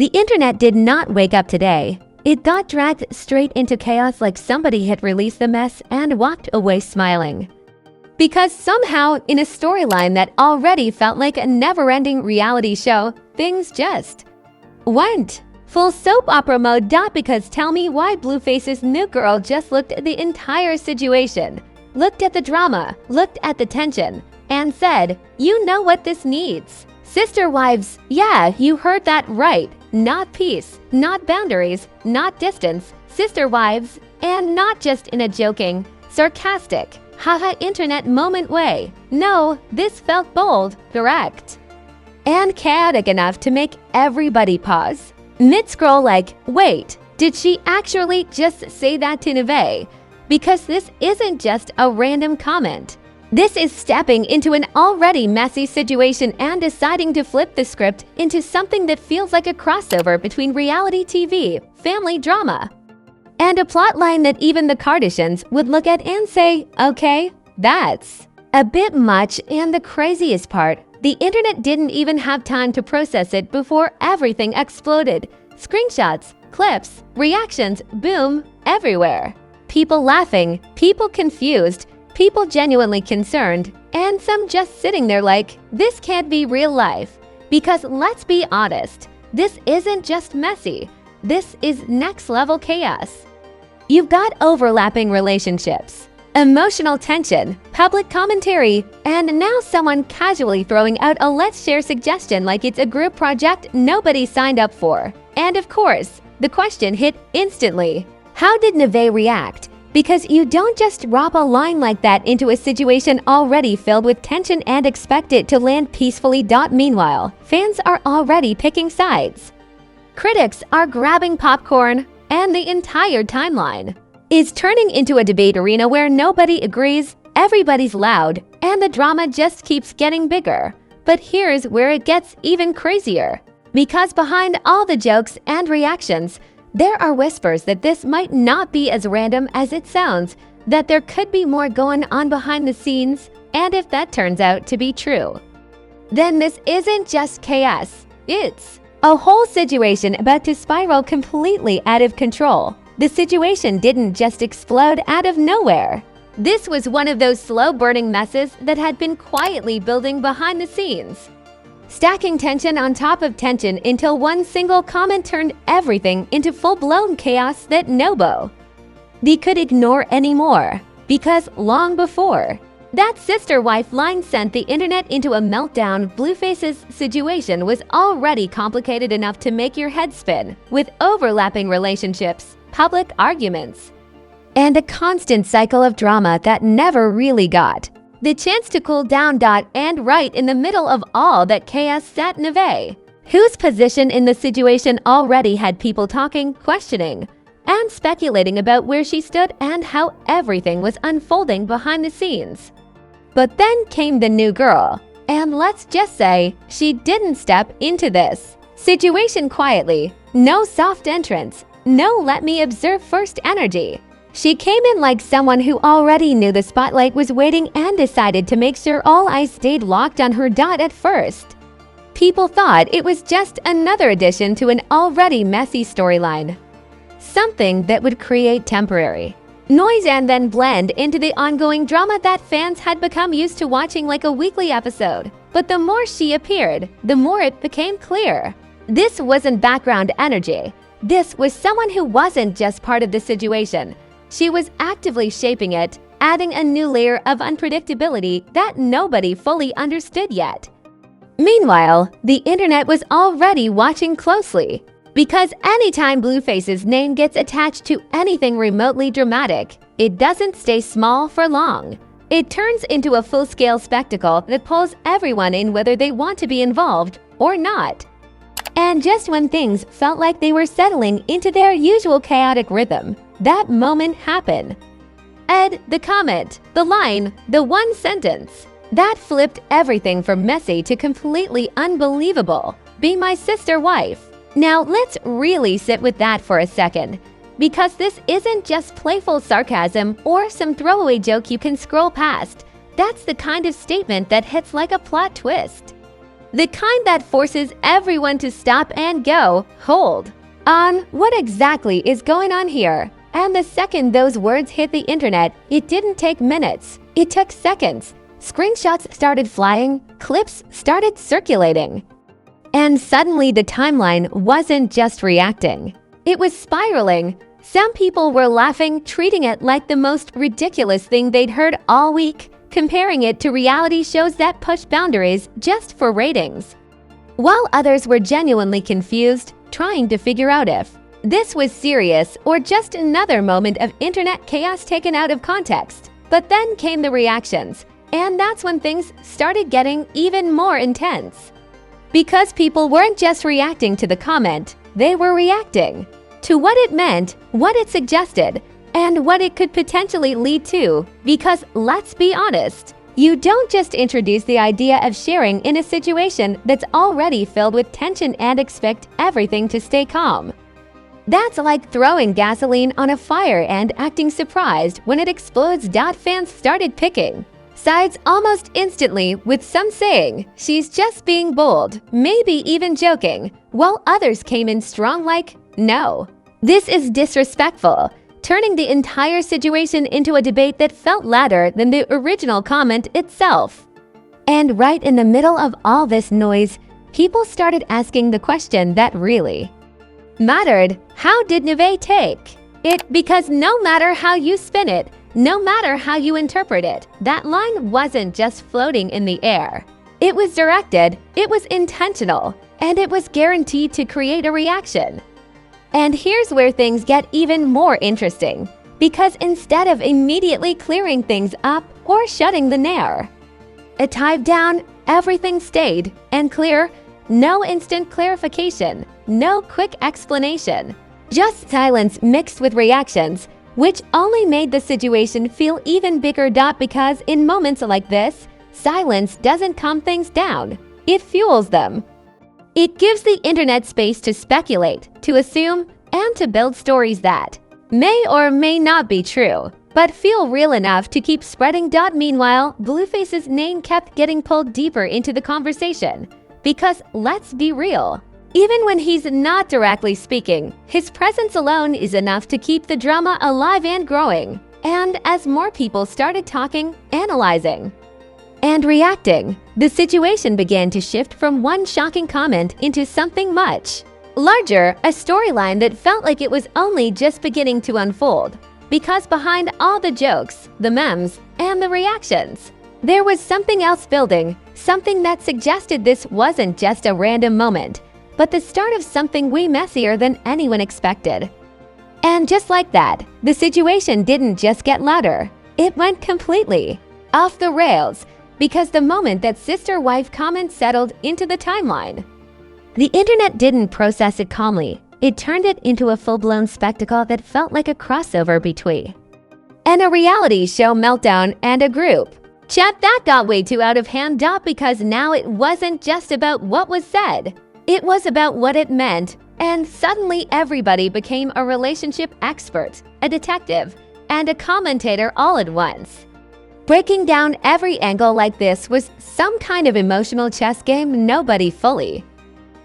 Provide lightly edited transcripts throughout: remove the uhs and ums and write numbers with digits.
The internet did not wake up today. It got dragged straight into chaos like somebody had released the mess and walked away smiling. Because somehow, in a storyline that already felt like a never-ending reality show, things just went full soap opera mode. Because tell me why Blueface's new girl just looked at the entire situation, looked at the drama, looked at the tension, and said, "You know what this needs? Sister wives, yeah, you heard that right. Not peace, not boundaries, not distance, sister wives, and not just in a joking, sarcastic, haha internet moment way. No, this felt bold, direct, and chaotic enough to make everybody pause. Mid-scroll like, wait, did she actually just say that to Nevaeh? Because this isn't just a random comment. This is stepping into an already messy situation and deciding to flip the script into something that feels like a crossover between reality TV, family drama, and a plotline that even the Kardashians would look at and say, okay, that's a bit much. And the craziest part, the internet didn't even have time to process it before everything exploded. Screenshots, clips, reactions, boom, everywhere. People laughing, people confused, people genuinely concerned, and some just sitting there like, this can't be real life. Because let's be honest, this isn't just messy. This is next-level chaos. You've got overlapping relationships, emotional tension, public commentary, and now someone casually throwing out a let's share suggestion like it's a group project nobody signed up for. And of course, the question hit instantly. How did Nevaeh react? Because you don't just drop a line like that into a situation already filled with tension and expect it to land peacefully. Meanwhile, fans are already picking sides. Critics are grabbing popcorn, and the entire timeline is turning into a debate arena where nobody agrees, everybody's loud, and the drama just keeps getting bigger. But here's where it gets even crazier. Because behind all the jokes and reactions, there are whispers that this might not be as random as it sounds, that there could be more going on behind the scenes, and if that turns out to be true, then this isn't just chaos, it's a whole situation about to spiral completely out of control. The situation didn't just explode out of nowhere. This was one of those slow-burning messes that had been quietly building behind the scenes, stacking tension on top of tension until one single comment turned everything into full-blown chaos that nobody could ignore anymore. Because long before that sister wife line sent the internet into a meltdown, Blueface's situation was already complicated enough to make your head spin, with overlapping relationships, public arguments, and a constant cycle of drama that never really got the chance to cool down. And right in the middle of all that chaos sat Nevaeh, whose position in the situation already had people talking, questioning, and speculating about where she stood and how everything was unfolding behind the scenes. But then came the new girl, and let's just say she didn't step into this situation quietly. No soft entrance, no let me observe first energy. She came in like someone who already knew the spotlight was waiting and decided to make sure all eyes stayed locked on her. At first, people thought it was just another addition to an already messy storyline, something that would create temporary noise and then blend into the ongoing drama that fans had become used to watching like a weekly episode. But the more she appeared, the more it became clear. This wasn't background energy. This was someone who wasn't just part of the situation. She was actively shaping it, adding a new layer of unpredictability that nobody fully understood yet. Meanwhile, the internet was already watching closely. Because anytime Blueface's name gets attached to anything remotely dramatic, it doesn't stay small for long. It turns into a full-scale spectacle that pulls everyone in whether they want to be involved or not. And just when things felt like they were settling into their usual chaotic rhythm, that moment happened. The comment, the line, the one sentence that flipped everything from messy to completely unbelievable. Be my sister wife. Now let's really sit with that for a second, because this isn't just playful sarcasm or some throwaway joke you can scroll past. That's the kind of statement that hits like a plot twist. The kind that forces everyone to stop and go, hold on, what exactly is going on here? And the second those words hit the internet, it didn't take minutes. It took seconds. Screenshots started flying, clips started circulating. And suddenly the timeline wasn't just reacting. It was spiraling. Some people were laughing, treating it like the most ridiculous thing they'd heard all week, comparing it to reality shows that push boundaries just for ratings. While others were genuinely confused, trying to figure out if this was serious or just another moment of internet chaos taken out of context. But then came the reactions, and that's when things started getting even more intense. Because people weren't just reacting to the comment, they were reacting to what it meant, what it suggested, and what it could potentially lead to. Because let's be honest, you don't just introduce the idea of sharing in a situation that's already filled with tension and expect everything to stay calm. That's like throwing gasoline on a fire and acting surprised when it explodes. Fans started picking sides almost instantly, with some saying she's just being bold, maybe even joking, while others came in strong like, no, this is disrespectful, turning the entire situation into a debate that felt louder than the original comment itself. And right in the middle of all this noise, people started asking the question that really mattered. How did Nevaeh take it? Because no matter how you spin it, no matter how you interpret it, that line wasn't just floating in the air. It was directed, it was intentional, and it was guaranteed to create a reaction. And here's where things get even more interesting, because instead of immediately clearing things up or shutting the nair, it tied down, everything stayed, and clear, no instant clarification, no quick explanation, just silence mixed with reactions, which only made the situation feel even bigger. Because in moments like this, silence doesn't calm things down, it fuels them. It gives the internet space to speculate, to assume, and to build stories that may or may not be true, but feel real enough to keep spreading. Meanwhile, Blueface's name kept getting pulled deeper into the conversation. Because let's be real, even when he's not directly speaking, his presence alone is enough to keep the drama alive and growing. And as more people started talking, analyzing, and reacting, the situation began to shift from one shocking comment into something much larger, a storyline that felt like it was only just beginning to unfold. Because behind all the jokes, the memes, and the reactions, there was something else building, something that suggested this wasn't just a random moment, but the start of something way messier than anyone expected. And just like that, the situation didn't just get louder, it went completely off the rails, because the moment that sister-wife comment settled into the timeline, the internet didn't process it calmly. It turned it into a full-blown spectacle that felt like a crossover between a reality show meltdown and a group chat that got way too out of hand. Because now it wasn't just about what was said, it was about what it meant, and suddenly everybody became a relationship expert, a detective, and a commentator all at once. Breaking down every angle like this was some kind of emotional chess game nobody fully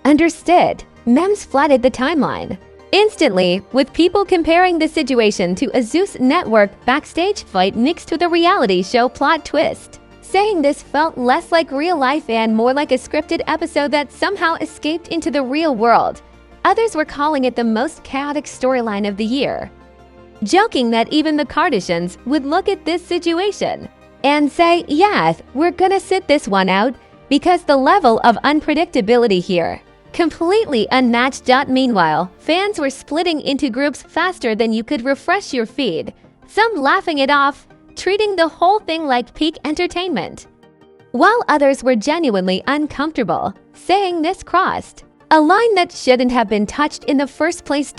understood. Memes flooded the timeline instantly, with people comparing the situation to a Zeus Network backstage fight mixed with a reality show plot twist, saying this felt less like real life and more like a scripted episode that somehow escaped into the real world. Others were calling it the most chaotic storyline of the year, joking that even the Kardashians would look at this situation and say, yeah, we're gonna sit this one out, because the level of unpredictability here completely unmatched. Meanwhile, fans were splitting into groups faster than you could refresh your feed, some laughing it off, treating the whole thing like peak entertainment, while others were genuinely uncomfortable, saying this crossed a line that shouldn't have been touched in the first place.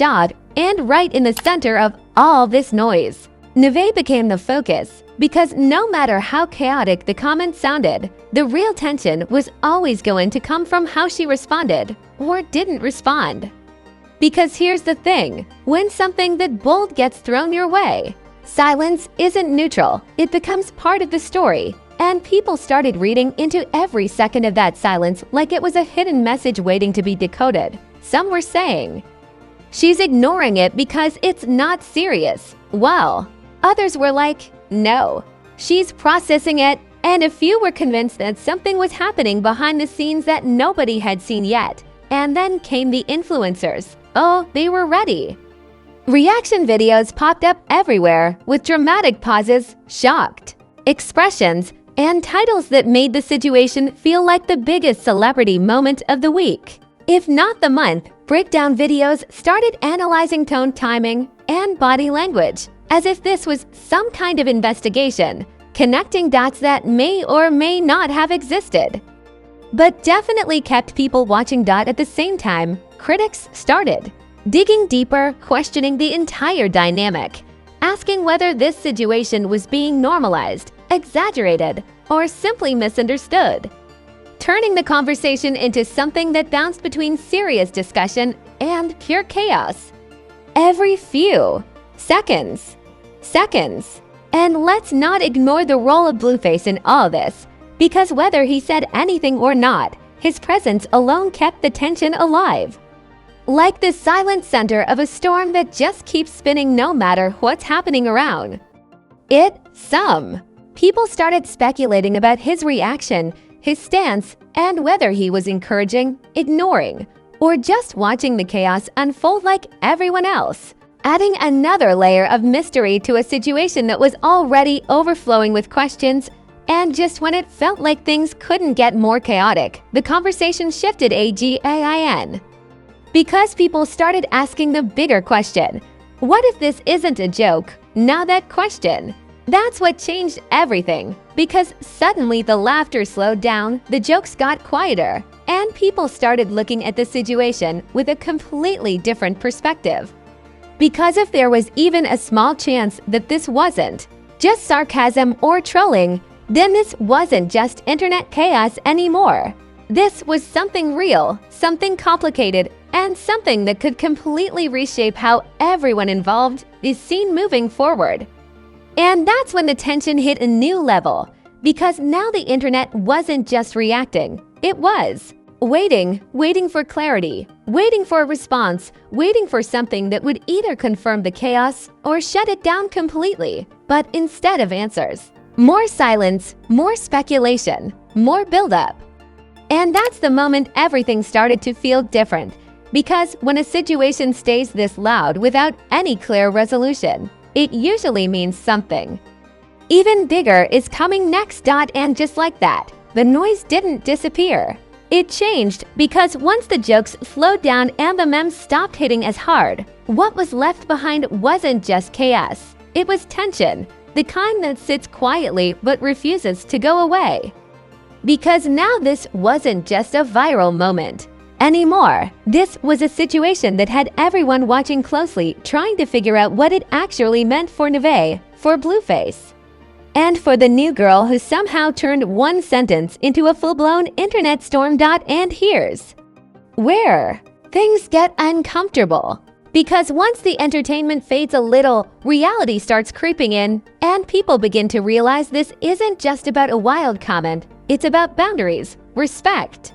And right in the center of all this noise, Nevaeh became the focus, because no matter how chaotic the comment sounded, the real tension was always going to come from how she responded or didn't respond. Because here's the thing, when something that bold gets thrown your way, silence isn't neutral, it becomes part of the story. and people started reading into every second of that silence like it was a hidden message waiting to be decoded. Some were saying, "She's ignoring it because it's not serious," while others were like, "No, she's processing it," and a few were convinced that something was happening behind the scenes that nobody had seen yet. And then came the influencers. Oh, they were ready. Reaction videos popped up everywhere with dramatic pauses, shocked expressions, and titles that made the situation feel like the biggest celebrity moment of the week, if not the month. Breakdown videos started analyzing tone, timing, and body language, as if this was some kind of investigation, connecting dots that may or may not have existed, but definitely kept people watching. At the same time, critics started digging deeper, questioning the entire dynamic, asking whether this situation was being normalized, exaggerated, or simply misunderstood, turning the conversation into something that bounced between serious discussion and pure chaos. Every few seconds. And let's not ignore the role of Blueface in all this, because whether he said anything or not, his presence alone kept the tension alive. Like the silent center of a storm that just keeps spinning no matter what's happening around it. Some people started speculating about his reaction, his stance, and whether he was encouraging, ignoring, or just watching the chaos unfold like everyone else, adding another layer of mystery to a situation that was already overflowing with questions. And just when it felt like things couldn't get more chaotic, the conversation shifted again. Because people started asking the bigger question, what if this isn't a joke? Now that question, that's what changed everything. Because suddenly the laughter slowed down, the jokes got quieter, and people started looking at the situation with a completely different perspective. Because if there was even a small chance that this wasn't just sarcasm or trolling, then this wasn't just internet chaos anymore. This was something real, something complicated, and something that could completely reshape how everyone involved is seen moving forward. And that's when the tension hit a new level, because now the internet wasn't just reacting, it was waiting for clarity, waiting for a response, waiting for something that would either confirm the chaos or shut it down completely. But instead of answers, more silence, more speculation, more buildup. And that's the moment everything started to feel different, because when a situation stays this loud without any clear resolution, it usually means something even bigger is coming next. And just like that, the noise didn't disappear. It changed, because once the jokes slowed down and the memes stopped hitting as hard, what was left behind wasn't just chaos. It was tension, the kind that sits quietly but refuses to go away. Because now this wasn't just a viral moment anymore. This was a situation that had everyone watching closely, trying to figure out what it actually meant for Nevaeh, for Blueface, and for the new girl who somehow turned one sentence into a full-blown internet storm. And here's where things get uncomfortable. Because once the entertainment fades a little, reality starts creeping in, and people begin to realize this isn't just about a wild comment, it's about boundaries, respect,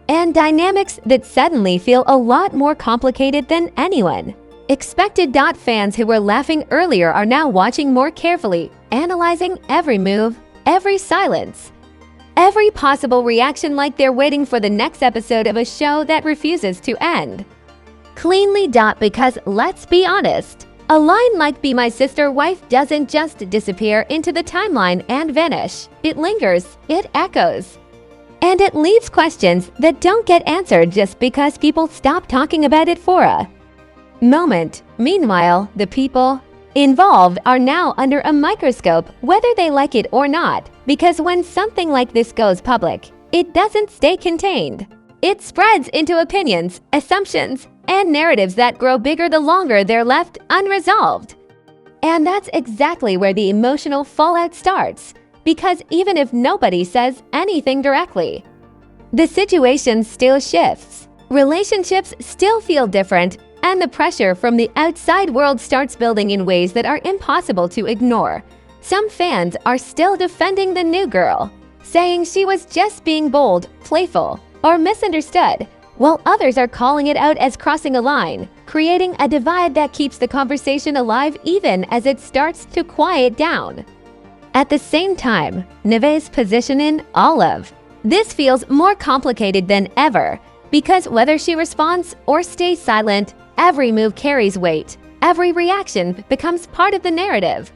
and dynamics that suddenly feel a lot more complicated than anyone expected. Fans who were laughing earlier are now watching more carefully, analyzing every move, every silence, every possible reaction, like they're waiting for the next episode of a show that refuses to end cleanly. Because let's be honest, a line like "Be My Sister Wife" doesn't just disappear into the timeline and vanish. It lingers, it echoes, and it leaves questions that don't get answered just because people stop talking about it for a moment. Meanwhile, the people involved are now under a microscope, whether they like it or not, because when something like this goes public, it doesn't stay contained. It spreads into opinions, assumptions, and narratives that grow bigger the longer they're left unresolved. And that's exactly where the emotional fallout starts, because even if nobody says anything directly, the situation still shifts. Relationships still feel different, and the pressure from the outside world starts building in ways that are impossible to ignore. Some fans are still defending the new girl, saying she was just being bold, playful, or misunderstood, while others are calling it out as crossing a line, creating a divide that keeps the conversation alive even as it starts to quiet down. At the same time, Nevaeh's position in Olive. This feels more complicated than ever, because whether she responds or stays silent, every move carries weight, every reaction becomes part of the narrative.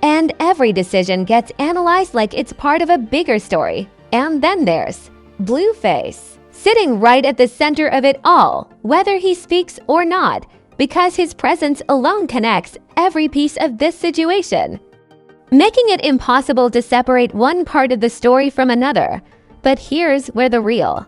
And every decision gets analyzed like it's part of a bigger story. And then there's Blueface, sitting right at the center of it all, whether he speaks or not, because his presence alone connects every piece of this situation, making it impossible to separate one part of the story from another. But here's where the real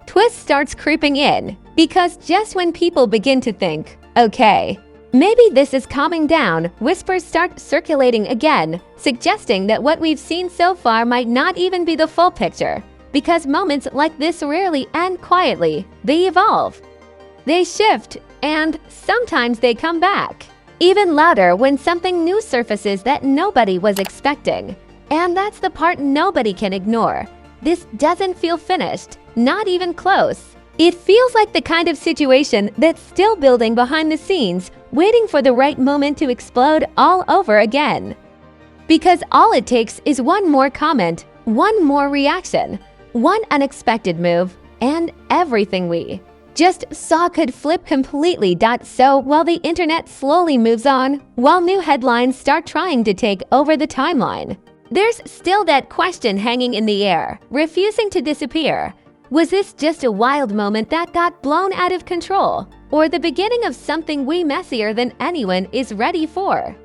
twist starts creeping in, because just when people begin to think, okay, maybe this is calming down, whispers start circulating again, suggesting that what we've seen so far might not even be the full picture. Because moments like this rarely end quietly, they evolve. They shift, and sometimes they come back. Even louder when something new surfaces that nobody was expecting. And that's the part nobody can ignore. This doesn't feel finished, not even close. It feels like the kind of situation that's still building behind the scenes, waiting for the right moment to explode all over again. Because all it takes is one more comment, one more reaction, one unexpected move, and everything we just saw could flip completely. So while the internet slowly moves on, while new headlines start trying to take over the timeline, there's still that question hanging in the air, refusing to disappear. Was this just a wild moment that got blown out of control, or the beginning of something way messier than anyone is ready for?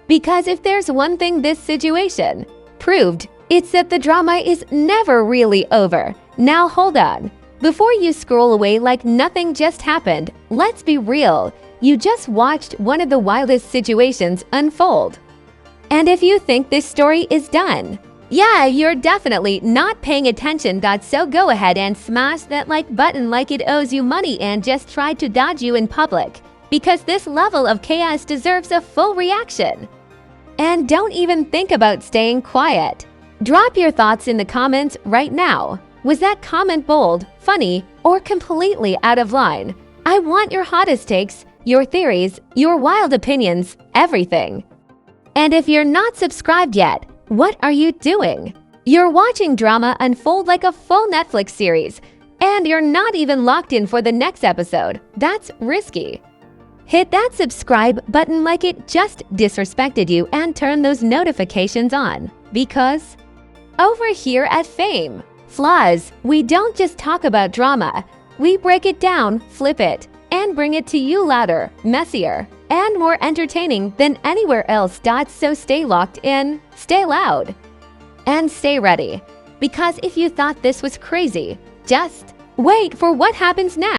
Because if there's one thing this situation proved, it's that the drama is never really over. Now hold on. Before you scroll away like nothing just happened, let's be real. You just watched one of the wildest situations unfold. And if you think this story is done, yeah, you're definitely not paying attention. So go ahead and smash that like button like it owes you money and just try to dodge you in public, because this level of chaos deserves a full reaction. And don't even think about staying quiet. Drop your thoughts in the comments right now. Was that comment bold, funny, or completely out of line? I want your hottest takes, your theories, your wild opinions, everything. And if you're not subscribed yet, what are you doing? You're watching drama unfold like a full Netflix series, and you're not even locked in for the next episode. That's risky. Hit that subscribe button like it just disrespected you and turn those notifications on, because over here at Fame Flaws, we don't just talk about drama. We break it down, flip it, and bring it to you louder, messier, and more entertaining than anywhere else. So stay locked in, stay loud, and stay ready. Because if you thought this was crazy, just wait for what happens next.